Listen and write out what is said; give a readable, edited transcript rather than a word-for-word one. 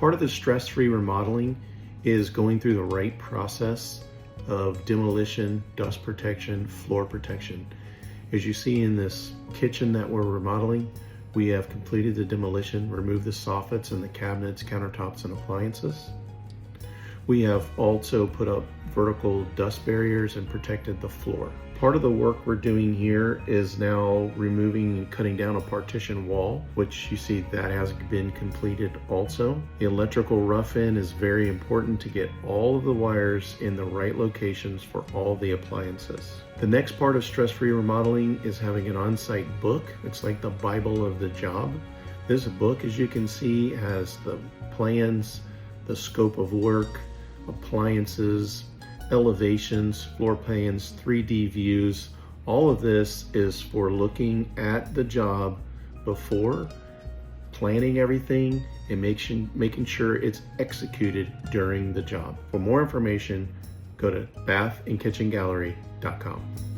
Part of the stress-free remodeling is going through the right process of demolition, dust protection, floor protection. As you see in this kitchen that we're remodeling, we have completed the demolition, removed the soffits and the cabinets, countertops, and appliances. We have also put up vertical dust barriers and protected the floor. Part of the work we're doing here is now removing and cutting down a partition wall, which you see that has been completed also. The electrical rough-in is very important to get all of the wires in the right locations for all the appliances. The next part of stress-free remodeling is having an on-site book. It's like the Bible of the job. This book, as you can see, has the plans, the scope of work, appliances, elevations, floor plans, 3D views. All of this is for looking at the job before, planning everything, and making sure it's executed during the job. For more information, go to bathandkitchengallery.com.